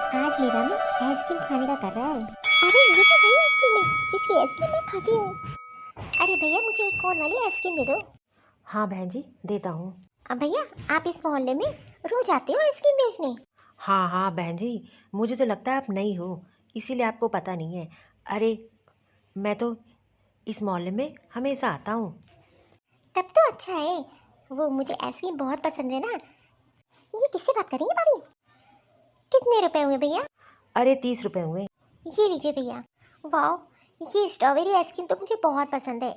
आज मेरा में आइसक्रीम खाने का कर रहा है। अरे ये तो वही आइसक्रीम है जिसकी आइसक्रीम मैं खाती हूँ। अरे भैया मुझे एक कोन वाली आइसक्रीम दे दो। हाँ बहन जी, देता हूँ। अब भैया आप इस मोहल्ले में रोज आते हो आइसक्रीम बेचने? हाँ हाँ बहन जी, मुझे तो लगता है आप नई हो, इसीलिए आपको पता नहीं है। अरे मैं तो इस मोहल्ले में हमेशा आता हूँ। तब तो अच्छा है। वो मुझे आइसक्रीम बहुत पसंद है ना। ये किससे बात कर रही है भाभी? कितने रुपए हुए भैया? अरे 30 रुपये हुए। ये लीजिए भैया। वाह, ये स्ट्रॉबेरी आइसक्रीम तो मुझे बहुत पसंद है।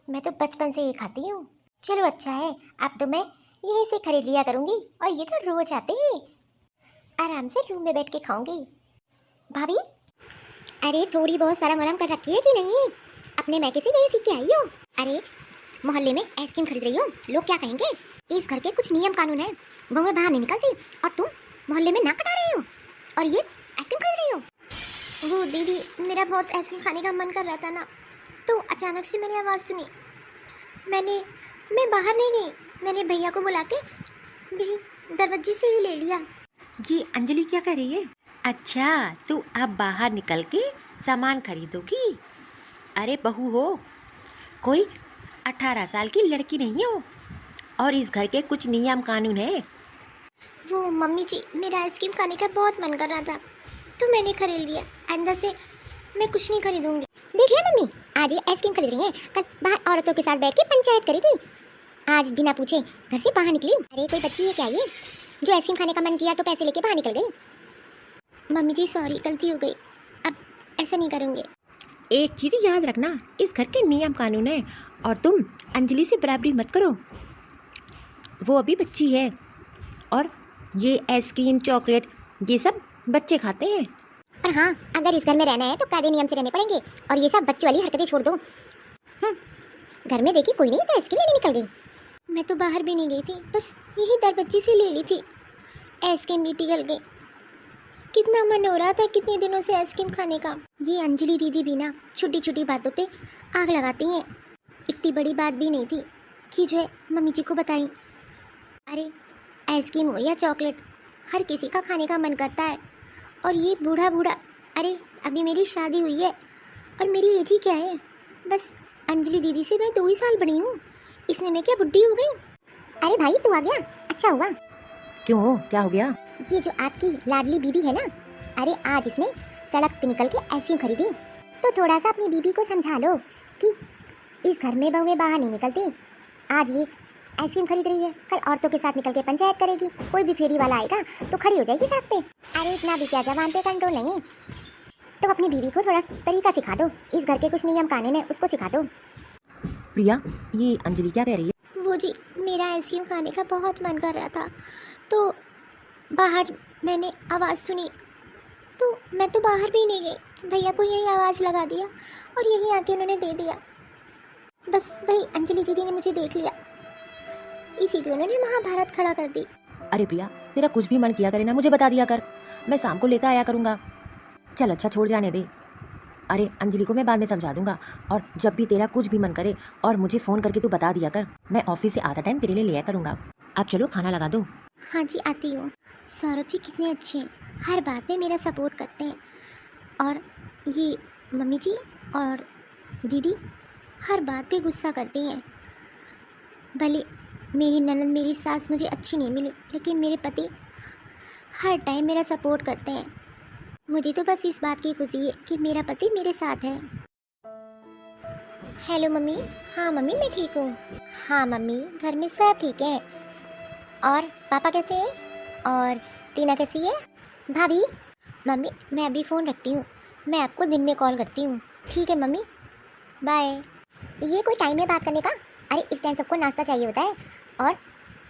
मैं तो बचपन से ये खाती हूँ। चलो अच्छा है, अब तो मैं यहीं से खरीद लिया करूँगी और ये तो रोज आते हैं। आराम से रूम में बैठ के खाऊंगी। भाभी, अरे थोड़ी बहुत शर्म वरम कर रखी है कि नहीं? अपने मैके से यही सीख के आई हो? अरे मोहल्ले में आइसक्रीम खरीद रही हो, लोग क्या कहेंगे? इस घर के कुछ नियम कानून है, बहुएं बाहर नहीं निकलती और तुम मोहल्ले में नाक कटा रही हो और ये आइसक्रीम खरीद रही हो। वो दीदी, मेरा बहुत आइसक्रीम खाने का मन कर रहा था ना, तो अचानक से मैंने आवाज़ सुनी। मैं बाहर नहीं गई, मैंने भैया को बुला के यही दरवाजे से ही ले लिया। ये अंजलि क्या कह रही है? अच्छा, तू अब बाहर निकल के सामान खरीदोगी? अरे बहू हो, कोई 18 साल की लड़की नहीं हो और इस घर के कुछ नियम कानून है। वो मम्मी जी, मेरा आइसक्रीम खाने का बहुत मन कर रहा था तो मैंने खरीद लिया। आइंदा से मैं कुछ नहीं खरीदूंगी। देख लिया मम्मी, आज ये आइसक्रीम खरीद रही है, कल बाहर औरतों के साथ बैठ के पंचायत करेगी। आज बिना पूछे घर से बाहर निकली। अरे कोई बच्ची है क्या ये, जो आइसक्रीम खाने का मन किया तो पैसे लेके बाहर निकल गई? मम्मी जी सॉरी, गलती हो गई, अब ऐसा नहीं करूँगी। एक चीज़ याद रखना, इस घर के नियम कानून है और तुम अंजलि से बराबरी मत करो। वो अभी बच्ची है और ये आइसक्रीम चॉकलेट ये सब बच्चे खाते हैं। पर हाँ, अगर इस घर में रहना है तो कायदे नियम से रहने पड़ेंगे और ये सब बच्चों वाली हरकतें छोड़ दो। घर में देखी कोई नहीं तो आइसक्रीम लेने निकल गई। मैं तो बाहर भी नहीं गई थी, बस यही दरवाजे से ले ली थी। आइसक्रीम भी पिघल गई। कितना मन हो रहा था कितने दिनों से आइसक्रीम खाने का। ये अंजलि दीदी भी ना छोटी छोटी बातों पे आग लगाती हैं। इतनी बड़ी बात भी नहीं थी कि जो है मम्मी जी को बताई। अरे आइसक्रीम हो या चॉकलेट, हर किसी का खाने का मन करता है। और ये बूढ़ा बूढ़ा, अरे अभी मेरी शादी हुई है और मेरी एज ही क्या है, बस अंजलि दीदी से मैं 2 ही साल बड़ी हूँ, इसमें मैं क्या बुढ़ी हो गई? अरे भाई तू आ गया, अच्छा हुआ। क्यों हो, क्या हो गया? ये जो आपकी लाडली बीबी है ना, अरे आज इसने सड़क पे निकल के आइसक्रीम खरीदी, तो थोड़ा सा अपनी बीबी को समझा लो कि इस घर में बहुएं बाहर नहीं निकलती। आज ये आइसक्रीम खरीद रही है, कल औरतों के साथ निकल के पंचायत करेगी। कोई भी फेरी वाला आएगा तो खड़ी हो जाएगी सड़क पे। अरे इतना भी क्या जबान पे कंट्रोल नहीं, तो अपनी बीबी को थोड़ा तरीका सिखा दो। इस घर के कुछ नियम कानून है, उसको सिखा दो। प्रिया, ये अंजलि क्या कह रही है? वो जी, मेरा आइसक्रीम खाने का बहुत मन कर रहा था तो बाहर मैंने आवाज़ सुनी तो मैं तो बाहर भी नहीं गई, भैया को यही आवाज़ लगा दिया और यहीं आके उन्होंने दे दिया। बस वही अंजलि दीदी ने मुझे देख लिया, इसीलिए उन्होंने महाभारत खड़ा कर दी। अरे प्रिया, तेरा कुछ भी मन किया करे ना मुझे बता दिया कर, मैं शाम को लेता आया करूँगा। चल अच्छा छोड़ जाने दे। अरे अंजलि को मैं बाद में समझा दूंगा और जब भी तेरा कुछ भी मन करे और मुझे फ़ोन करके तू बता दिया कर, मैं ऑफिस से आधा टाइम तेरे लिए लिया करूँगा। अब चलो खाना लगा दो। हाँ जी आती हूँ। सौरभ जी कितने अच्छे हैं, हर बात में मेरा सपोर्ट करते हैं। और ये मम्मी जी और दीदी हर बात पे गुस्सा करती हैं। भले मेरी ननद मेरी सास मुझे अच्छी नहीं मिली, लेकिन मेरे पति हर टाइम मेरा सपोर्ट करते हैं। मुझे तो बस इस बात की खुशी है कि मेरा पति मेरे साथ है। Hello mummy. हाँ मम्मी मैं ठीक हूँ। हाँ मम्मी, घर में सब ठीक है। और पापा कैसे हैं? और टीना कैसी है? भाभी, मम्मी मैं अभी फ़ोन रखती हूँ, मैं आपको दिन में कॉल करती हूँ। ठीक है मम्मी, बाय। ये कोई टाइम है बात करने का? अरे इस टाइम सबको नाश्ता चाहिए होता है और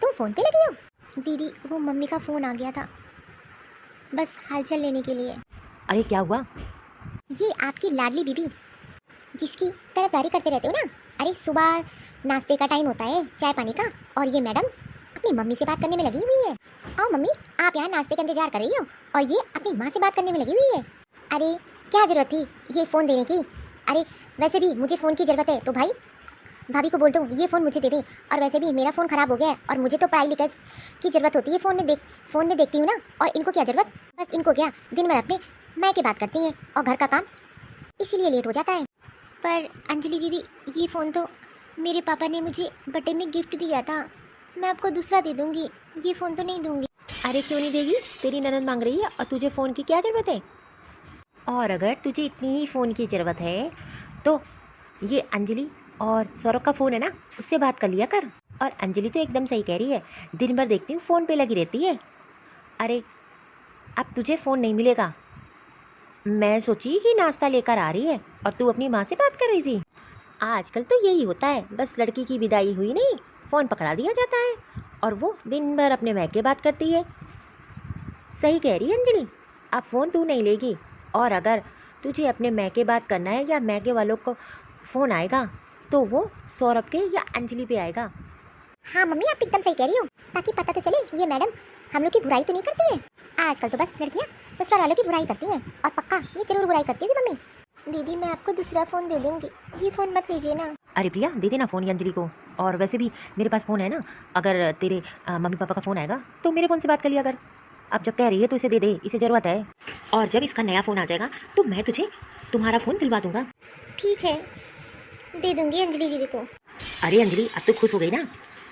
तुम फ़ोन पे लगी हो? दीदी वो मम्मी का फ़ोन आ गया था, बस हालचाल लेने के लिए। अरे क्या हुआ? ये आपकी लाडली बीबी जिसकी तरफदारी करते रहते हो ना, अरे सुबह नाश्ते का टाइम होता है चाय पानी का, और ये मैडम अपनी मम्मी से बात करने में लगी हुई है। आओ मम्मी, आप यहाँ नाश्ते का इंतजार कर रही हो और ये अपनी माँ से बात करने में लगी हुई है। अरे क्या ज़रूरत थी ये फ़ोन देने की? अरे वैसे भी मुझे फ़ोन की ज़रूरत है तो भाई भाभी को बोल दूँ ये फ़ोन मुझे दे दे। और वैसे भी मेरा फ़ोन ख़राब हो गया है और मुझे तो पढ़ाई लिखाई की ज़रूरत होती है, फ़ोन में देखती हूँ ना। और इनको क्या ज़रूरत, बस इनको क्या दिन भर अपने मैं की बात करती हैं और घर का काम, इसीलिए लेट हो जाता है। पर अंजलि दीदी, ये फ़ोन तो मेरे पापा ने मुझे बर्थडे में गिफ्ट दिया था, मैं आपको दूसरा दे दूँगी, ये फ़ोन तो नहीं दूँगी। अरे क्यों नहीं देगी, तेरी ननद मांग रही है और तुझे फ़ोन की क्या ज़रूरत है। और अगर तुझे इतनी ही फ़ोन की ज़रूरत है तो ये अंजलि और सौरभ का फ़ोन है ना, उससे बात कर लिया कर। और अंजलि तो एकदम सही कह रही है, दिन भर देखती हूँ फ़ोन पे लगी रहती है। अरे अब तुझे फ़ोन नहीं मिलेगा। मैं सोची कि नाश्ता लेकर आ रही है और तू अपनी माँ से बात कर रही थी। आजकल तो यही होता है, बस लड़की की विदाई हुई नहीं, फ़ोन पकड़ा दिया जाता है और वो दिन भर अपने मैके बात करती है। सही कह रही है अंजलि, अब फ़ोन तू नहीं लेगी। और अगर तुझे अपने मैके बात करना है या मैके वालों को फ़ोन आएगा तो वो सौरभ के या अंजलि पे आएगा। हाँ मम्मी, आप एकदम सही कह रही हो, ताकि पता तो चले ये मैडम हम लोग की बुराई तो नहीं करती है। आजकल तो बस लड़कियाँ ससुराल वालों की बुराई करती हैं, और पक्का ये जरूर बुराई करती है मम्मी। दीदी मैं आपको दूसरा फ़ोन दे दूँगी, ये फ़ोन मत लीजिए ना। अरे प्रिया, दे देना फ़ोन ये अंजलि को। और वैसे भी मेरे पास फ़ोन है ना, अगर तेरे मम्मी पापा का फ़ोन आएगा तो मेरे फ़ोन से बात कर लिया कर। अब जब कह रही है तो इसे दे दे, इसे ज़रूरत है। और जब इसका नया फ़ोन आ जाएगा तो मैं तुझे तुम्हारा फ़ोन दिलवा दूंगा। ठीक है, दे दूँगी अंजलि दीदी को। अरे अंजलि, अब तो खुश हो गई ना,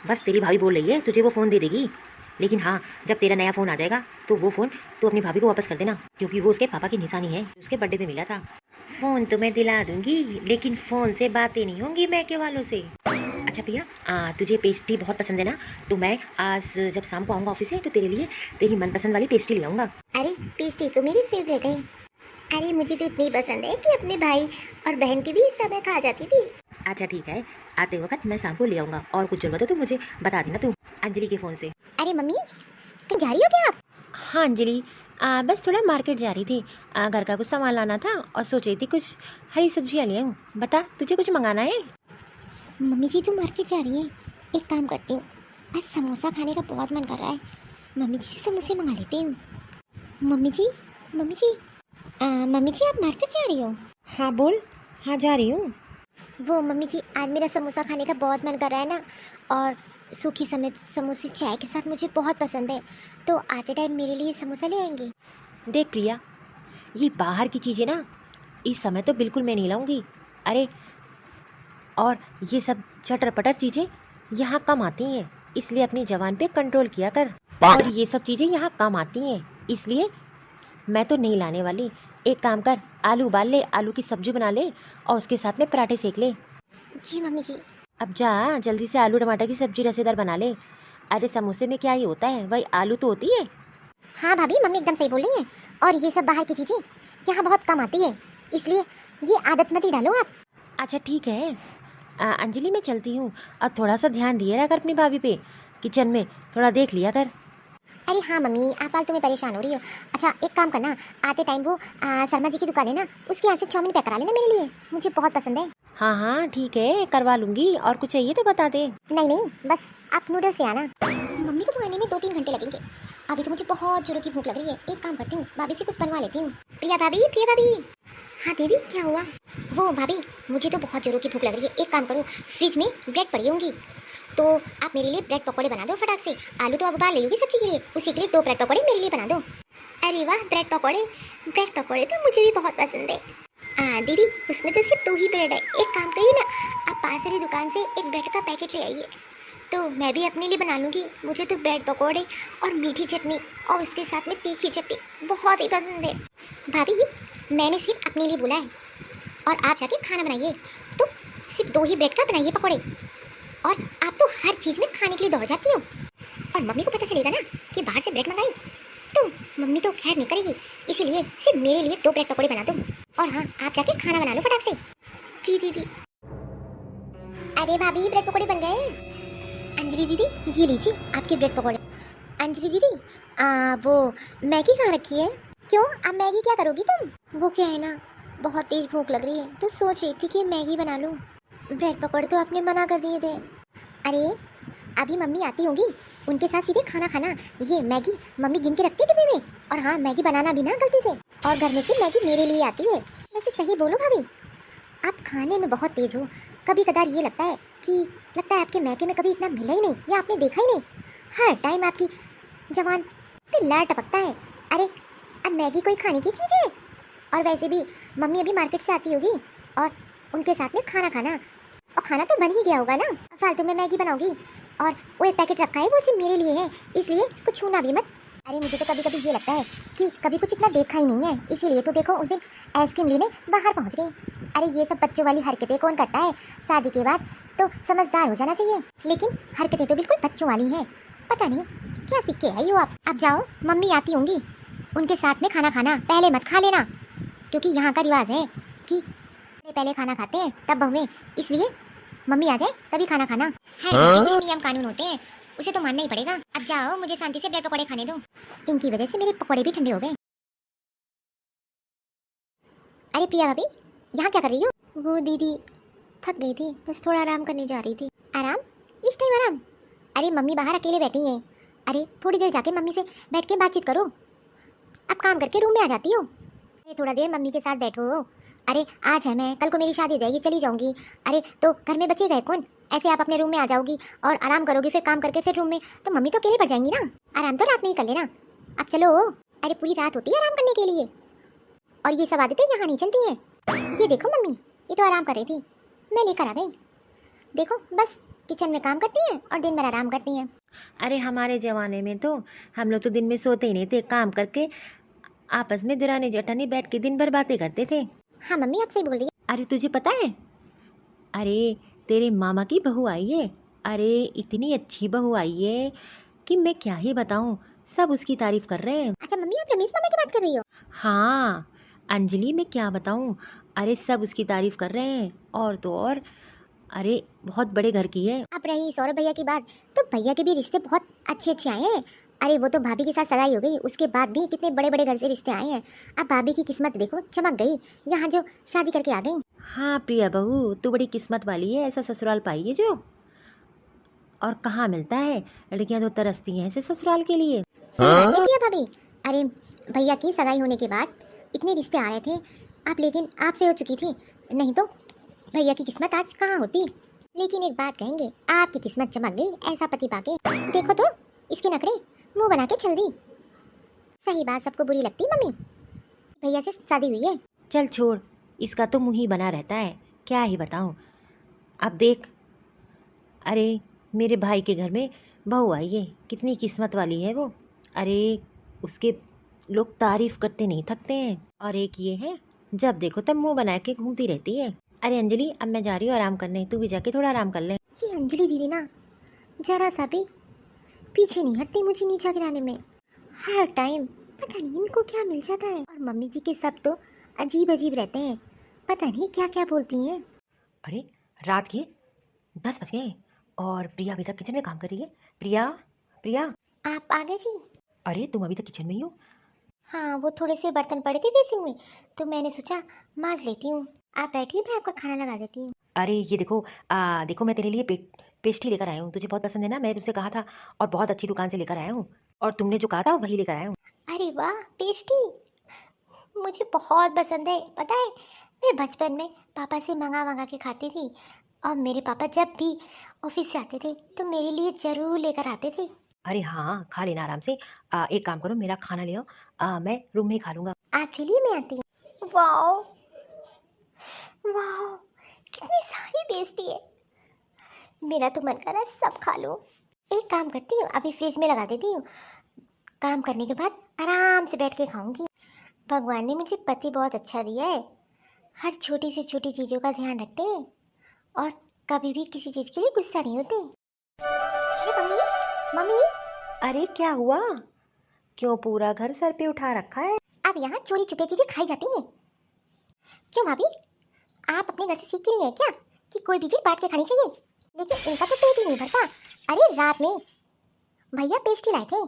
बस तेरी भाभी बोल रही है तुझे वो फ़ोन दे देगी। लेकिन हाँ, जब तेरा नया फ़ोन आ जाएगा तो वो फ़ोन तू अपनी भाभी को वापस कर देना, क्योंकि वो उसके पापा की निशानी है, उसके बर्थडे पे मिला था। फ़ोन तो मैं दिला दूंगी, लेकिन फ़ोन से बातें नहीं होंगी मैके वालों से। अच्छा प्रिया, तुझे पेस्ट्री बहुत पसंद है ना, तो मैं आज जब शाम को आऊँगा ऑफिस से तो तेरे लिए तेरी मनपसंद वाली पेस्ट्री ले आऊँगा। अरे पेस्ट्री तो मेरी फेवरेट है। अरे मुझे तो इतनी पसंद है कि अपने भाई और बहन की भी समय खा जाती थी। अच्छा ठीक है, आते वक्त मैं शाम को ले आऊँगा, और कुछ जरूरत हो तो मुझे बता देना तू अंजलि के फ़ोन से। अरे मम्मी, कहीं जा रही हो क्या आप? हाँ अंजलि, बस थोड़ा मार्केट जा रही थी, घर का कुछ सामान लाना था और सोच रही थी कुछ हरी सब्जियाँ ले आऊँ। बता, तुझे कुछ मंगाना है? मम्मी जी तो मार्केट जा रही हैं, एक काम करती हूँ, आज समोसा खाने का बहुत मन कर रहा है, मम्मी जी से समोसे मंगा लेती हूँ। मम्मी जी, मम्मी जी, मम्मी जी आप मार्केट जा रही हो? हाँ बोल। हाँ जा रही हूँ। वो मम्मी जी, आज मेरा समोसा खाने का बहुत मन कर रहा है ना, और सूखी समेत समोसे चाय के साथ मुझे बहुत पसंद है, तो आते टाइम मेरे लिए समोसा ले आएंगे? देख प्रिया, ये बाहर की चीज़ें ना इस समय तो बिल्कुल मैं नहीं लाऊंगी। अरे, और ये सब चटर पटर चीज़ें यहाँ कम आती हैं, इसलिए अपनी जबान पे कंट्रोल किया कर। और ये सब चीज़ें यहाँ कम आती हैं, इसलिए मैं तो नहीं लाने वाली। एक काम कर, आलू उबाल ले, आलू की सब्जी बना ले और उसके साथ में पराठे सेक ले। जी मम्मी जी। अब जा जल्दी से आलू टमाटर की सब्जी रसेदार बना ले। अरे समोसे में क्या ही होता है, वही आलू तो होती है। हाँ भाभी, मम्मी एकदम सही बोल रही हैं, और ये सब बाहर की चीज़ें यहाँ बहुत कम आती है, इसलिए ये आदत मत ही डालो आप। अच्छा ठीक है, अंजलि मैं चलती हूँ। अब थोड़ा सा ध्यान दिए रहा कर अपनी भाभी पे, किचन में थोड़ा देख लिया कर। अरे हाँ मम्मी, आप फालतू में परेशान हो रही हो। अच्छा एक काम करना, आते टाइम वो शर्मा जी की दुकान है ना, उसके यहाँ से चाउमीन पैक करा लेना मेरे लिए, मुझे बहुत पसंद है। हाँ हाँ ठीक है, करवा लूँगी। और कुछ चाहिए तो बता दे। नहीं नहीं, बस आप नूडल्स से आना। मम्मी को तो आने में 2-3 घंटे लगेंगे, अभी तो मुझे बहुत जोरों की भूख लग रही है, एक काम करती हूँ, भाभी से कुछ बनवा लेती हूँ। प्रिया भाभी, प्रिया भाभी। हाँ दीदी, क्या हुआ? वो भाभी, मुझे तो बहुत जोरों की भूख लग रही है, एक काम करो, फ्रिज में ब्रेड पड़ी होंगी, तो आप मेरे लिए ब्रेड पकौड़े बना दो फटाक से। आलू तो आप उबाल ले सब्जी के लिए, उसी के लिए 2 ब्रेड पकौड़े मेरे लिए बना दो। अरे वाह, ब्रेड पकौड़े तो मुझे भी बहुत पसंद है। दीदी उसमें तो सिर्फ 2 ही ब्रेड है, एक काम करिए ना, आप पास वाली दुकान से एक ब्रेड का पैकेट ले आइए, तो मैं भी अपने लिए बना लूँगी। मुझे तो ब्रेड पकौड़े और मीठी चटनी और उसके साथ में तीखी चटनी बहुत ही पसंद है। भाभी, मैंने सिर्फ अपने लिए बोला है, और आप जाके खाना बनाइए, तो सिर्फ 2 ही ब्रेड का बनाइए पकौड़े। और आप तो हर चीज़ में खाने के लिए दौड़ जाती हो, और मम्मी को पता चलेगा ना कि बाहर से ब्रेड मंगाई, तो मम्मी तो खैर नहीं करेगी, इसीलिए सिर्फ मेरे लिए 2 ब्रेड पकौड़े बना दो। और हाँ, आप जाके खाना बना लो फटाक से। जी दीदी। अरे भाभी, ब्रेड पकौड़े बन गए। अंजलि दीदी, ये लीजिए आपके ब्रेड पकौड़े। अंजलि दीदी, वो मैगी कहाँ रखी है? क्यों, अब मैगी क्या करोगी तुम? वो क्या है ना, बहुत तेज भूख लग रही है, तो सोच रही थी कि मैगी बना लूँ। ब्रेड पकौड़े तो आपने मना कर दिए थे। अरे अभी मम्मी आती होंगी, उनके साथ सीधे खाना खाना, ये मैगी मम्मी गिन के रखती है डिब्बे में। और हाँ, मैगी बनाना भी ना गलती से, और घर में से मैगी मेरे लिए आती है। वैसे सही बोलो भाभी, आप खाने में बहुत तेज हो, कभी कदार ये लगता है कि लगता है आपके मैके में कभी इतना मिला ही नहीं या आपने देखा ही नहीं। हर टाइम आपकी जवान पे लार टपकता है। अरे अब मैगी कोई खाने की चीज़ है? और वैसे भी मम्मी अभी मार्केट से आती होगी और उनके साथ में खाना खाना, और खाना तो बन ही गया होगा ना, फालतू में मैगी बनाओगी। और वो एक पैकेट रखा है, वो सिर्फ मेरे लिए है, इसलिए उसको छूना भी मत। अरे मुझे तो कभी कभी ये लगता है कि कभी कुछ इतना देखा ही नहीं है, इसीलिए तो देखो उस दिन आइसक्रीम लेने बाहर पहुंच गई। अरे ये सब बच्चों वाली हरकतें कौन करता है? शादी के बाद तो समझदार हो जाना चाहिए, लेकिन हरकतें तो बिल्कुल बच्चों वाली हैं। पता नहीं क्या सीख के आई हो आप। अब जाओ, मम्मी आती होंगी, उनके साथ में खाना खाना, पहले मत खा लेना, क्योंकि यहाँ का रिवाज है कि पहले खाना खाते हैं तब बहुएं, इसलिए मम्मी आ जाए तभी खाना खाना है। कुछ नियम कानून होते हैं, उसे तो मानना ही पड़ेगा। अब जाओ, मुझे शांति से ब्रेड पकौड़े खाने दो, इनकी वजह से मेरे पकौड़े भी ठंडे हो गए। अरे प्रिया भाभी, यहाँ क्या कर रही हो? वो दीदी थक गई थी, बस थोड़ा आराम करने जा रही थी। आराम? इस टाइम आराम? अरे मम्मी बाहर अकेले बैठी हैं। अरे थोड़ी देर जाके मम्मी से बैठ के बातचीत करो। अब काम करके रूम में आ जाती हो। अरे थोड़ा देर मम्मी के साथ बैठो। अरे आज है मैं, कल को मेरी शादी हो जाएगी, चली जाऊंगी। अरे तो घर में बचेगा कौन? ऐसे आप अपने रूम में आ जाओगी और आराम करोगी, फिर काम करके फिर रूम में, तो मम्मी तो अकेले पड़ जाएंगी ना। आराम तो रात में ही कर लेना। अब चलो। अरे पूरी रात होती है आराम करने के लिए, और ये सब आदतें यहाँ नहीं चलती हैं। ये देखो मम्मी, ये तो आराम कर रही थी, मैं लेकर आ गई। देखो बस किचन में काम करती हैं और दिन भर आराम करती हैं। अरे हमारे ज़माने में तो हम लोग तो दिन में सोते ही नहीं थे, काम करके आपस में दुरानी जेठानी बैठ के दिन भर बातें करते थे। हाँ मम्मी, आपसे ही बोल रही है। अरे तुझे पता है, अरे तेरे मामा की बहू आई है। अरे इतनी अच्छी बहू आई है कि मैं क्या ही बताऊं, सब उसकी तारीफ कर रहे हैं। अच्छा मम्मी, आप रमेश मामा की बात कर रही हो? हाँ अंजलि, मैं क्या बताऊं, अरे सब उसकी तारीफ कर रहे हैं। और तो और, अरे बहुत बड़े घर की है। अब रही सौरभ भैया की बात, तो भैया के भी रिश्ते बहुत अच्छे अच्छे आए हैं। अरे वो तो भाभी के साथ सगाई हो गई, उसके बाद भी कितने बड़े बड़े घर से रिश्ते आए हैं। अब भाभी की किस्मत देखो, चमक गई, यहाँ जो शादी करके आ गई। हाँ प्रिया बहू, तू बड़ी किस्मत वाली है, ऐसा ससुराल पाई है जो। और कहाँ मिलता है, लड़कियां तो तरसती हैं ऐसे ससुराल के लिए। प्रिया भाभी, अरे भैया की सगाई होने के बाद इतने रिश्ते आ रहे थे, आप लेकिन आपसे हो चुकी थी, नहीं तो भैया की किस्मत आज कहाँ होती। लेकिन एक बात कहेंगे, आपकी किस्मत चमक गई ऐसा पति पाके। देखो तो इसके नखरे मुंह बना के चल दी। सही बात सबको बुरी लगती मम्मी, भैया से शादी हुई है। चल छोड़, इसका तो मुंह ही बना रहता है, क्या ही बताऊं। अब देख, अरे मेरे भाई के घर में बहू आई है, कितनी किस्मत वाली है वो। अरे उसके लोग तारीफ करते नहीं थकते हैं। और एक ये है, जब देखो तब मुंह बना के घूमती रहती है। अरे अंजलि, अब मैं जा रही हूँ आराम करने, तू भी जाके थोड़ा आराम कर ले। ये अंजलि दीदी ना जरा सा भी पीछे नहीं हटती मुझे नीचा गिराने में। हर टाइम पता नहीं इनको क्या मिल जाता है। और मम्मी जी के सब तो अजीब अजीब रहते हैं, पता नहीं क्या क्या बोलती हैं। अरे रात के 10 बज गए और प्रिया अभी तक किचन में काम कर रही है। प्रिया, प्रिया। आप आ गए जी? अरे तुम अभी तक किचन में ही हो? हाँ, वो थोड़े से बर्तन पड़े थे बेसिन में, तो मैंने सोचा मांज लेती हूँ। आप बैठिए, मैं आपका खाना लगा देती हूँ। अरे ये देखो, देखो मैं तेरे लिए पेस्ट्री लेकर आया हूँ, तुझे बहुत पसंद है ना, मैंने तुझसे कहा था, और बहुत अच्छी दुकान से लेकर आया हूँ, और तुमने जो कहा था वही लेकर आया हूँ। अरे वाह, पेस्ट्री मुझे बहुत पसंद है। पता है, मैं बचपन में पापा से मंगा मंगा के खाती थी, और मेरे पापा जब भी ऑफिस से आते थे तो मेरे लिए ज़रूर लेकर आते थे। अरे हाँ, खा लेना आराम से। एक काम करो, मेरा खाना ले आओ, मैं रूम में ही खा लूँगा। आप चलिए, मैं आती हूँ। वाह वाह, कितनी सारी पेस्ट्री है, मेरा तो मन कर रहा है सब खा लूँ। एक काम करती हूँ, अभी फ्रिज में लगा देती हूँ, काम करने के बाद आराम से बैठ के खाऊंगी। भगवान ने मुझे पति बहुत अच्छा दिया है, हर छोटी से छोटी चीज़ों का ध्यान रखते हैं और कभी भी किसी चीज़ के लिए गुस्सा नहीं होते। अरे मम्मी, मम्मी। अरे क्या हुआ, क्यों पूरा घर सर पे उठा रखा है? अब यहाँ चोरी छुपे चीज़ें खाई जाती हैं? क्यों भाभी, आप अपने घर से सीख के नहीं है क्या कि कोई भी चीज़ बांट के खानी चाहिए? लेकिन इनका तो पेट ही नहीं भरता। अरे रात में भैया पेस्ट्री लाए थे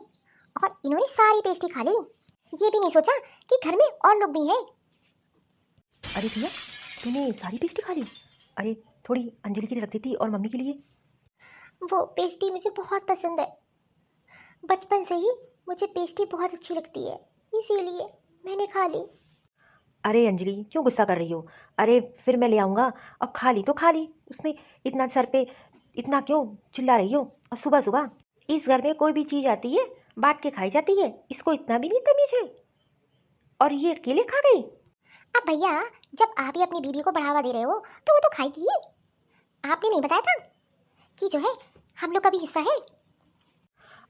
और इन्होंने सारी पेस्ट्री खा ली, ये भी नहीं सोचा कि घर में और लोग भी हैं। अरे भैया, तूने सारी पेस्ट्री खा ली? अरे थोड़ी अंजलि के लिए रख देती और मम्मी के लिए। वो पेस्ट्री मुझे बहुत पसंद है, बचपन से ही मुझे पेस्ट्री बहुत अच्छी लगती है, इसीलिए मैंने खा ली। अरे अंजलि, क्यों गुस्सा कर रही हो? अरे फिर मैं ले आऊँगा, अब खा ली तो खा ली। उसने इतना सर पे इतना क्यों चिल्ला रही हो? और सुबह सुबह इस घर में कोई भी चीज आती है बांट के खाई जाती है, इसको इतना भी नहीं तमीज है, और ये अकेले खा गई। अब भैया, जब आप ही अपनी बीवी को बढ़ावा दे रहे हो तो वो तो खाएगी ही। आपने नहीं बताया था कि जो है हम लोग का भी हिस्सा है?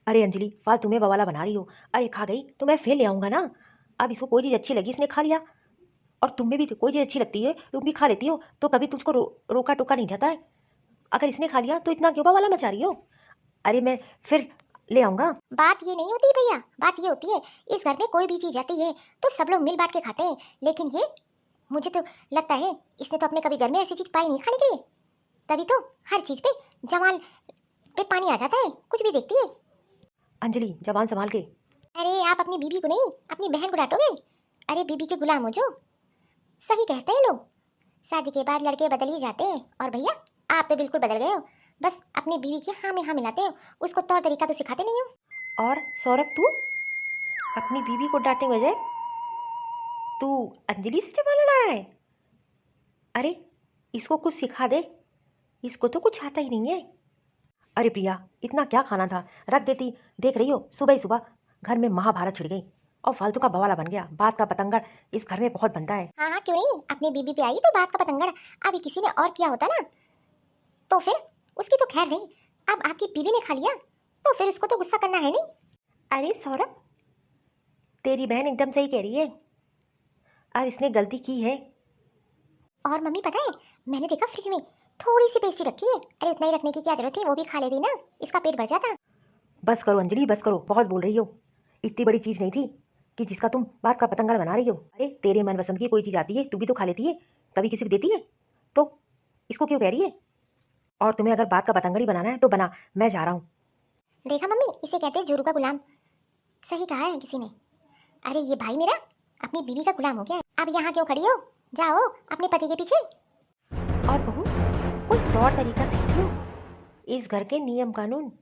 अरे अंजलि, फालतू में बवाला बना रही हो। अरे खा गई तो मैं फिर ले आऊंगा ना। अब इसको कोई चीज अच्छी लगी, इसने खा लिया। और तुम्हें भी कोई चीज अच्छी लगती है, तुम भी खा लेती हो, तो कभी तुझको रोका टोका नहीं जाता है। अगर इसने खा लिया तो इतना क्यों बवाला मचा रही हो? अरे मैं फिर ले आऊंगा। बात ये नहीं होती भैया, बात ये होती है इस घर में कोई भी चीज आती है तो सब लोग मिल बांट के खाते हैं, लेकिन ये मुझे तो लगता है इसने तो अपने कभी घर में ऐसी चीज पाई नहीं खाने के लिए, तभी तो हर चीज पे जवान पे पानी आ जाता है, कुछ भी देखती है। अंजलि जबान संभाल के। अरे आप अपनी बीबी को नहीं अपनी बहन को डांटोगे? अरे बीबी के गुलाम हो जो, सही कहते हैं लोग, शादी के बाद लड़के बदल ही जाते हैं। और भैया आप तो बिल्कुल बदल गए हो, बस अपनी बीवी की हाँ में हाँ मिलाते हो, उसको तौर तरीका तो सिखाते नहीं हो। और सौरभ, तू अपनी बीवी को डांटने बजाय तू अंजलि से जबान लड़ा रहा है। अरे इसको कुछ सिखा दे, इसको तो कुछ आता ही नहीं है। अरे प्रिया, इतना क्या खाना था, रख देती। देख रही हो सुबह ही सुबह घर में महाभारत छिड़ गई और फालतू का बवाला बन गया। बात का पतंगड़ इस घर में बहुत बनता है। हाँ हाँ क्यों नहीं, अपनी बीबी पे आई तो बात का पतंगड़। अभी किसी ने और किया होता ना तो फिर उसकी तो खैर नहीं, अब आपकी बीबी ने खा लिया तो फिर उसको तो गुस्सा करना है नहीं। अरे सौरभ, तेरी बहन एकदम सही कह रही है, अब इसने गलती की है। और मम्मी पता है, मैंने देखा फ्रिज में थोड़ी सी पेस्ट्री रखी है। अरे उतना ही रखने की क्या जरूरत थी, वो भी खा लेती ना, इसका पेट भर जाता। बस करो अंजलि, बस करो, बहुत बोल रही हो। इतनी बड़ी चीज नहीं थी कि जिसका तुम बात का पतंगड़ बना रही हो। अरे तेरे मनपसंद की कोई चीज आती है, तू भी तो खा लेती है, कभी किसी को देती है, तो इसको क्यों कह रही है? और तुम्हें अगर बात का पतंगड़ ही बनाना है तो बना, मैं जा रहा हूँ। देखा मम्मी, इसे कहते हैं जोरू का गुलाम, सही कहा है किसी ने। अरे ये भाई मेरा अपनी बीवी का गुलाम हो गया है। अब यहाँ क्यों खड़ी हो, जाओ अपने पति के पीछे। और बहू, कोई तौर तरीका सीख लो, इस घर के नियम कानून।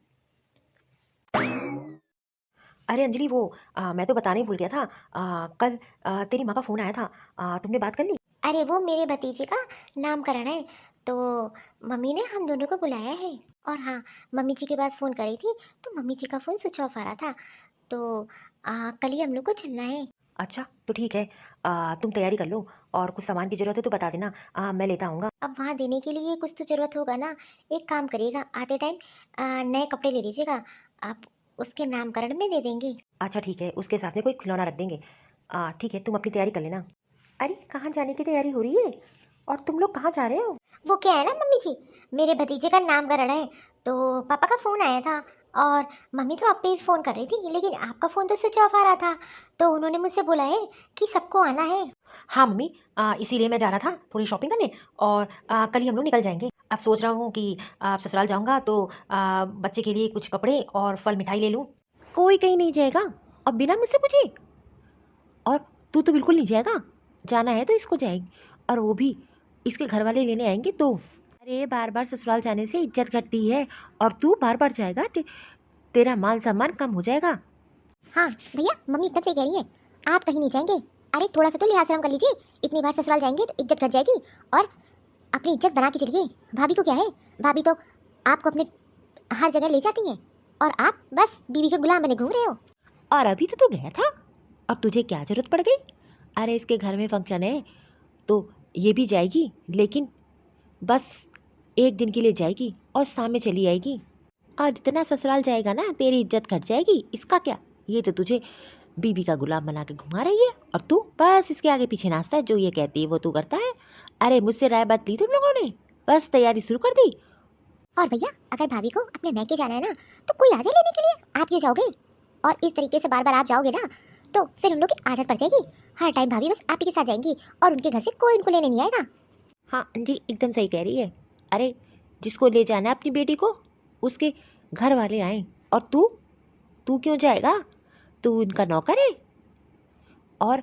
अरे अंजलि, वो मैं तो बताने ही भूल गया था। कल तेरी माँ का फोन आया था, तुमने बात कर ली? अरे वो मेरे भतीजे का नामकरण है तो मम्मी ने हम दोनों को बुलाया है। और हाँ, मम्मी जी के पास फ़ोन करी थी तो मम्मी जी का फ़ोन स्विच ऑफ आ रहा था, तो कल ही हम लोग को चलना है। अच्छा तो ठीक है, तुम तैयारी कर लो, और कुछ सामान की जरूरत है तो बता देना, मैं लेता आऊँगा। अब वहाँ देने के लिए कुछ तो ज़रूरत होगा ना। एक काम करिएगा, आते टाइम नए कपड़े ले लीजिएगा, आप उसके नामकरण में दे देंगे। अच्छा ठीक है, उसके साथ में कोई खिलौना रख देंगे। ठीक है, तुम अपनी तैयारी कर लेना। अरे कहाँ जाने की तैयारी हो रही है, और तुम लोग कहाँ जा रहे हो? वो क्या है ना मम्मी जी, मेरे भतीजे का नामकरण है तो पापा का फ़ोन आया था और मम्मी तो आप पे फ़ोन कर रही थी, लेकिन आपका फ़ोन तो स्विच ऑफ आ रहा था, तो उन्होंने मुझसे बोला है कि सबको आना है। हाँ मम्मी, इसीलिए मैं जा रहा था थोड़ी शॉपिंग करने, और कल ही हम लोग निकल जाएंगे। अब सोच रहा हूँ कि ससुराल जाऊँगा तो बच्चे के लिए कुछ कपड़े और फल मिठाई ले लूँ। कोई कहीं नहीं जाएगा अब बिना मुझसे पूछे, और तू तो बिल्कुल नहीं जाएगा। जाना है तो इसको जाएगी, और वो भी इसके घर वाले लेने आएंगे तो। अरे बार बार ससुराल जाने से इज्जत घटती है, और तू बार बार जाएगा तेरा मान सम्मान कम हो जाएगा। हाँ भैया, मम्मी एकदम सही कह रही है, आप कहीं नहीं जाएंगे। अरे थोड़ा सा तो लिहाज शर्म कर लीजिए, इतनी बार ससुराल जाएंगे तो इज्जत घट जाएगी। और अपनी इज्जत बना के चलिए, भाभी को क्या है, भाभी तो आपको अपने हर जगह ले जाती हैं और आप बस बीवी के गुलाम बने घूम रहे हो। और अभी तो तू गया था, अब तुझे क्या जरूरत पड़ गई? अरे इसके घर में फंक्शन है तो ये भी जाएगी, लेकिन बस एक दिन के लिए जाएगी और शाम में चली आएगी। और इतना ससुराल जाएगा ना, तेरी इज्जत घट जाएगी, इसका क्या? ये तो तुझे बीबी का गुलाम बना के घुमा रही है, और तू बस इसके आगे पीछे नाचता है, जो ये कहती है वो तू करता है। अरे मुझसे राय बात ली तुम लोगों ने, बस तैयारी शुरू कर दी। और भैया अगर भाभी को अपने मैके जाना है ना तो कोई आ जाए लेने के लिए, आप क्यों जाओगे? और इस तरीके से बार बार आप जाओगे ना तो फिर उन लोग की आदत पड़ जाएगी, हर टाइम भाभी बस आप ही के साथ जाएंगी और उनके घर से कोई उनको लेने नहीं आएगा। हाँ जी, एकदम सही कह रही है। अरे जिसको ले जाना है अपनी बेटी को, उसके घर वाले आए, और तू तू क्यों जाएगा? तू उनका नौकर है? और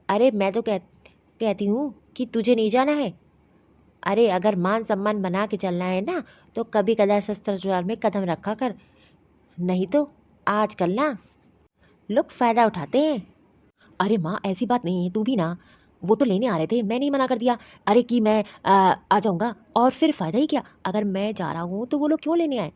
अरे मैं तो कहती हूँ कि तुझे नहीं जाना है। अरे अगर मान सम्मान बना के चलना है ना, तो कभी कदार ससुराल में कदम रखा कर, नहीं तो आजकल ना लोग फायदा उठाते हैं। अरे माँ ऐसी बात नहीं है, तू भी ना वो तो लेने आ रहे थे, मैं नहीं मना कर दिया। अरे कि मैं आ जाऊँगा, और फिर फ़ायदा ही क्या? अगर मैं जा रहा हूँ तो वो लोग क्यों लेने आए?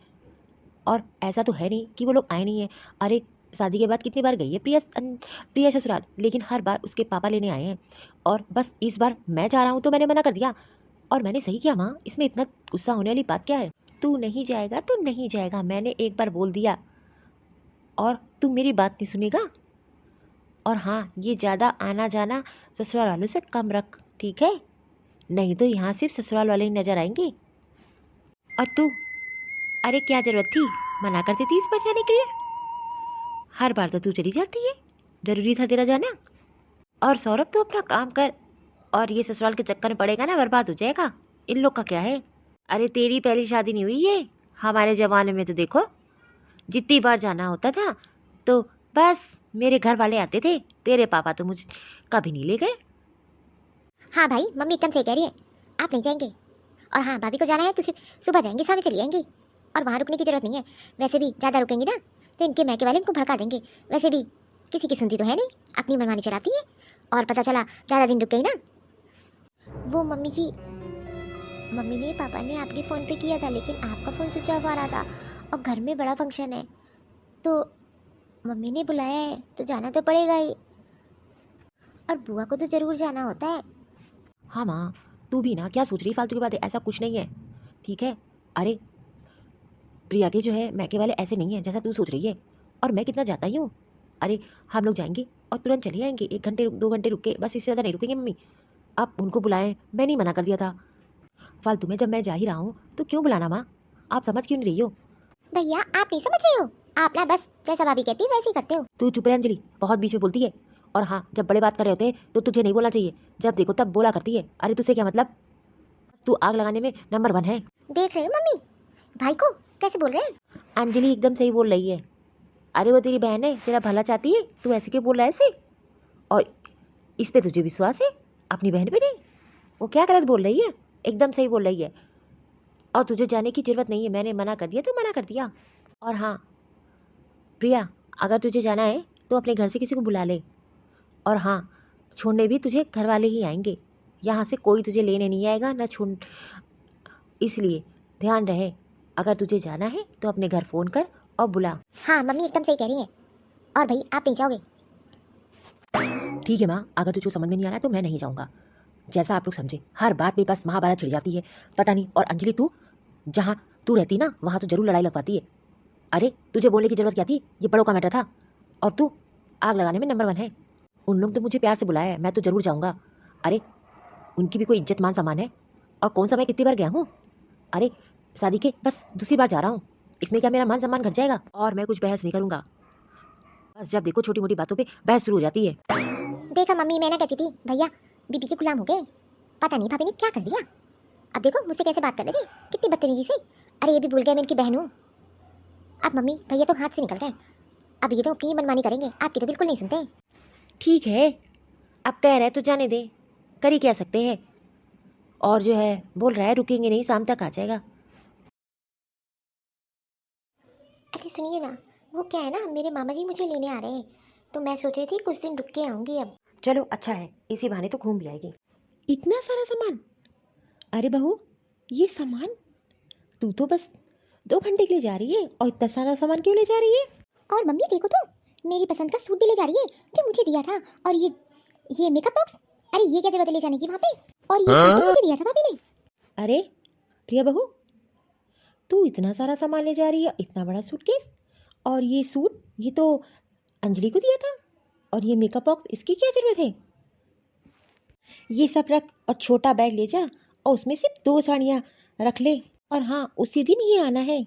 और ऐसा तो है नहीं कि वो लोग आए नहीं हैं। अरे शादी के बाद कितनी बार गई है प्रिया ससुराल, लेकिन हर बार उसके पापा लेने आए हैं। और बस इस बार मैं जा रहा हूँ तो मैंने मना कर दिया। और मैंने सही किया माँ, इसमें इतना गुस्सा होने वाली बात क्या है? तू नहीं जाएगा तो नहीं जाएगा, मैंने एक बार बोल दिया, और तू मेरी बात नहीं सुनेगा। और हाँ, ये ज़्यादा आना जाना ससुराल वालों से कम रख, ठीक है? नहीं तो यहाँ सिर्फ ससुराल वाले ही नजर आएंगे। और तू, अरे क्या जरूरत थी मना करती थी इस पर जाने के लिए? हर बार तो तू चली जाती है, जरूरी था तेरा जाना? और सौरभ तो अपना काम कर, और ये ससुराल के चक्कर में पड़ेगा ना, बर्बाद हो जाएगा। इन लोग का क्या है? अरे तेरी पहली शादी नहीं हुई है, हमारे जमाने में तो देखो जितनी बार जाना होता था तो बस मेरे घर वाले आते थे, तेरे पापा तो मुझे कभी नहीं ले गए। हाँ भाई, मम्मी एकदम सही कह रही है, आप नहीं जाएंगे। और हाँ, भाभी को जाना है तो सिर्फ सुबह जाएंगे, शाम में चली आएंगी। और वहाँ रुकने की जरूरत नहीं है, वैसे भी ज़्यादा रुकेंगी ना तो इनके मैके वाले इनको भड़का देंगे। वैसे भी किसी की सुनती तो है नहीं, अपनी मनमानी चलाती है। और पता चला ज़्यादा दिन रुक गई ना। वो मम्मी जी, मम्मी ने पापा ने आपके फ़ोन पे किया था, लेकिन आपका फ़ोन स्विच ऑफ आ रहा था, और घर में बड़ा फंक्शन है तो मम्मी ने बुलाया है तो जाना तो पड़ेगा ही। और बुआ को तो ज़रूर जाना होता है। हाँ माँ, तू भी ना क्या सोच रही फालतू की बात है, ऐसा कुछ नहीं है, ठीक है? अरे प्रिया के जो है मैके वाले ऐसे नहीं है जैसा तू सोच रही है। और मैं कितना जाता ही हूँ। अरे हम लोग जाएंगे और तुरंत चले आएंगे, 1 घंटे 2 घंटे रुक के, बस इससे ज़्यादा नहीं रुकेंगे मम्मी। आप उनको बुलाएं, मैं नहीं मना कर दिया था। फालतू में जब मैं जा ही रहा हूँ तो क्यों बुलाना माँ? आप समझ क्यों नहीं रही हो? भैया आप नहीं समझ रहे हो, आप ना बस जैसा भाभी कहती है वैसे ही करते हो। तू चुप रहे अंजलि, बहुत बीच में बोलती है। और हाँ, जब बड़े बात कर रहे होते हैं तो तुझे नहीं बोलना चाहिए, जब देखो तब बोला करती है। अरे तुझसे क्या मतलब? तू आग लगाने में नंबर 1 है। देख रहे हो मम्मी भाई को कैसे बोल रहे हैं। अंजलि एकदम सही बोल रही है। अरे वो तेरी बहन है, तेरा भला चाहती है, तू ऐसे क्यों बोल रहा है ऐसे? और इस पे तुझे विश्वास है, अपनी बहन पे नहीं? वो क्या गलत बोल रही है? एकदम सही बोल रही है। और तुझे जाने की जरूरत नहीं है, मैंने मना कर दिया तो मना कर दिया। और हाँ प्रिया, अगर तुझे जाना है तो अपने घर से किसी को बुला ले। और हाँ, छोड़ने भी तुझे घर वाले ही आएंगे, यहाँ से कोई तुझे लेने नहीं आएगा ना छोड़। इसलिए ध्यान रहे, अगर तुझे जाना है तो अपने घर फ़ोन कर और बुला। हाँ मम्मी एकदम सही कह रही हैं। और भाई आप नहीं जाओगे? ठीक है माँ, अगर तुझे समझ में नहीं आ रहा है तो मैं नहीं जाऊँगा, जैसा आप लोग समझे। हर बात पे बस महाभारत छिड़ जाती है, पता नहीं। और अंजलि तू, जहाँ तू रहती ना वहाँ तो जरूर लड़ाई लगवाती है। अरे तुझे बोलने की जरूरत क्या थी, ये बड़ों का मैटर था। और तू आग लगाने में नंबर 1 है। उन लोग तो मुझे प्यार से बुलाया है, मैं तो जरूर जाऊँगा। अरे उनकी भी कोई इज्जत मान सम्मान है। और कौन सा मैं कितनी बार गया हूँ? अरे शादी के बस दूसरी बार जा रहा हूँ, इसमें क्या मेरा मान सम्मान घट जाएगा? और मैं कुछ बहस नहीं करूँगा, बस जब देखो छोटी मोटी बातों पे बहस शुरू हो जाती है। देखा मम्मी, मैं ना कहती थी भैया बीबी के गुलाम हो गए, पता नहीं भाभी ने क्या कर दिया। अब देखो मुझसे कैसे बात कर रही थी, कितनी बदतमीजी से। अरे ये भी भूल गए मैं इनकी बहन हूँ। अब मम्मी भैया तो हाथ से निकल गए, अब ये तो अपनी मनमानी करेंगे, आपकी तो बिल्कुल नहीं सुनते। ठीक है, अब कह रहे तो जाने दे, कर ही क्या सकते हैं। और जो है बोल रहा है रुकेंगे नहीं, शाम तक आ जाएगा। अरे सुनिए ना, वो क्या है ना, मेरे मामा जी मुझे लेने आ रहे हैं, तो मैं सोच रही थी कुछ दिन रुक के आऊँगी अब। चलो अच्छा है, इसी बहाने तो घूम भी आएगी। इतना सारा सामान? अरे बहू, ये सामान तू तो बस 2 घंटे के लिए जा रही है, और इतना सारा सामान क्यों ले जा रही है? और मम्मी देखो तो, मेरी पसंद का सूट भी ले जा रही है जो मुझे दिया था। और ये मेकअप बॉक्स, अरे ये क्या जरूरत है ले जाने की वहाँ पे। और ये सूट भी मुझे दिया था भाभी ने। अरे प्रिया बहू, तू इतना सारा सामान ले जा रही है, इतना बड़ा सूटकेस? और ये सूट, ये तो अंजलि को दिया था। और ये मेकअप बॉक्स, इसकी क्या जरूरत है? ये सब रख और छोटा बैग ले जा, और उसमें सिर्फ 2 साड़ियाँ रख ले। और हाँ, उसी दिन ही आना है।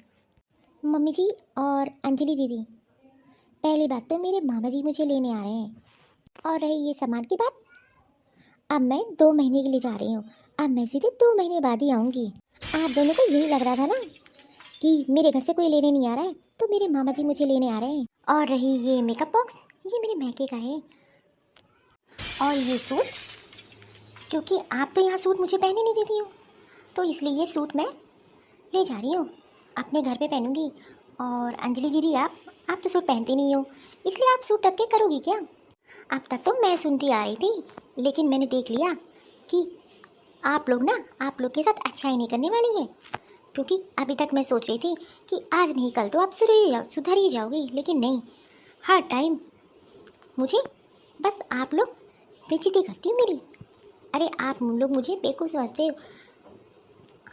मम्मी जी और अंजलि दीदी, पहली बात तो मेरे मामा जी मुझे लेने आ रहे हैं, और रही ये सामान की बात, अब मैं 2 महीने के लिए जा रही हूँ, अब मैं सीधे 2 महीने बाद ही आऊँगी। आप दोनों को यही लग रहा था ना कि मेरे घर से कोई लेने नहीं आ रहा है, तो मेरे मामा जी मुझे लेने आ रहे हैं। और रही ये मेकअप बॉक्स, ये मेरे मैके का है। और ये सूट, क्योंकि आप तो यहाँ सूट मुझे पहने नहीं देती हो, तो इसलिए ये सूट मैं ले जा रही हूँ, अपने घर पे पहनूंगी। और अंजलि दीदी, आप तो सूट पहनती नहीं हो, इसलिए आप सूट रख के करोगी क्या? अब तक तो मैं सुनती आ रही थी लेकिन मैंने देख लिया कि आप लोग के साथ अच्छा ही नहीं करने वाली है, क्योंकि अभी तक मैं सोच रही थी कि आज नहीं कल तो आप सुधर ही जाओगी, लेकिन नहीं, हर टाइम मुझे बस आप लोग बेइज्जती करती हो मेरी। अरे आप लोग मुझे बेवकूफ़ समझते हो,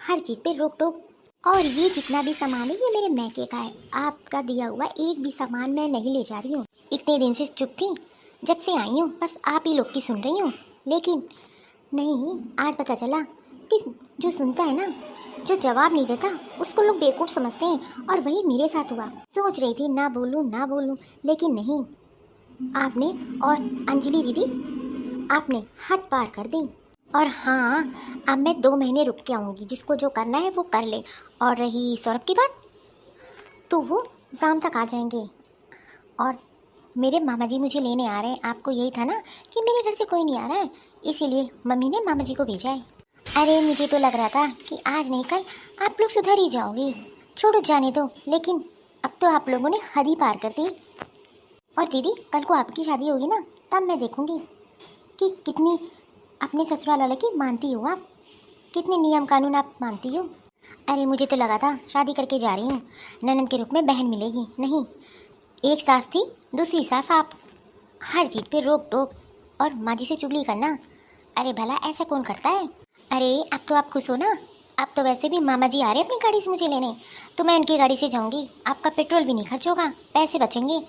हर चीज़ पे रोक टोक। और ये जितना भी सामान है ये मेरे मैके का है, आपका दिया हुआ एक भी सामान मैं नहीं ले जा रही हूँ। इतने दिन से चुप थी, जब से आई हूँ बस आप ही लोग की सुन रही हूँ, लेकिन नहीं, आज पता चला कि जो सुनता है ना, जो जवाब नहीं देता, उसको लोग बेवकूफ़ समझते हैं, और वही मेरे साथ हुआ। सोच रही थी ना बोलूँ, लेकिन नहीं, आपने और अंजलि दीदी, आपने हद पार कर दी। और हाँ, अब मैं 2 महीने रुक के आऊँगी, जिसको जो करना है वो कर ले। और रही सौरभ की बात, तो वो शाम तक आ जाएंगे, और मेरे मामा जी मुझे लेने आ रहे हैं। आपको यही था ना कि मेरे घर से कोई नहीं आ रहा है, इसीलिए मम्मी ने मामा जी को भेजा है। अरे मुझे तो लग रहा था कि आज नहीं कल आप लोग सुधर ही जाओगी, छोड़ो जाने दो, लेकिन अब तो आप लोगों ने हद ही पार कर दी। और दीदी, कल को आपकी शादी होगी ना, तब मैं देखूंगी कि कितनी अपने ससुराल वाले की मानती हो आप, कितने नियम कानून आप मानती हो। अरे मुझे तो लगा था शादी करके जा रही हूँ, ननद के रूप में बहन मिलेगी, नहीं, एक सास थी, दूसरी सास आप, हर चीज़ पे रोक टोक और माँ जी से चुगली करना। अरे भला ऐसा कौन करता है। अरे अब तो आप खुश हो ना, अब तो वैसे भी मामा जी आ रहे हैं अपनी गाड़ी से मुझे लेने, तो मैं उनकी गाड़ी से जाऊँगी, आपका पेट्रोल भी नहीं खर्च होगा, पैसे बचेंगे।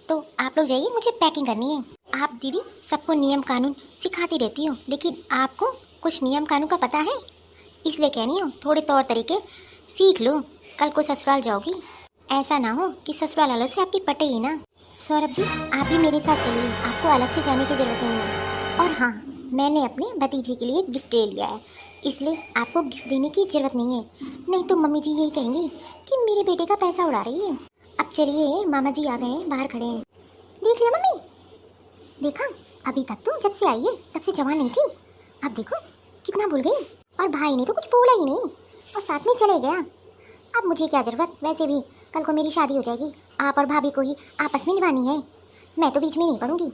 तो आप लोग जाइए, मुझे पैकिंग करनी है। आप दीदी सबको नियम कानून सिखाती रहती हो, लेकिन आपको कुछ नियम कानून का पता है, इसलिए कह रही हूँ थोड़े तौर तरीके सीख लो, कल को ससुराल जाओगी, ऐसा ना हो कि ससुराल वालों से आपकी पटे ही ना। सौरभ जी, आप ही मेरे साथ चलिए, आपको अलग से जाने की ज़रूरत नहीं है। और हाँ, मैंने अपने भतीजे के लिए गिफ्ट ले लिया है, इसलिए आपको गिफ्ट देने की ज़रूरत नहीं है, नहीं तो मम्मी जी यही कहेंगी कि मेरे बेटे का पैसा उड़ा रही है। अब चलिए, मामा जी आ गए हैं, बाहर खड़े हैं। देख लिया मम्मी, देखा, अभी तक तो जब से आई है तब से जवान नहीं थी, अब देखो कितना भूल गई। और भाई ने तो कुछ बोला ही नहीं, और साथ में चले गया। अब मुझे क्या ज़रूरत, वैसे भी कल को मेरी शादी हो जाएगी, आप और भाभी को ही आपस में निभानी है, मैं तो बीच में नहीं पड़ूंगी।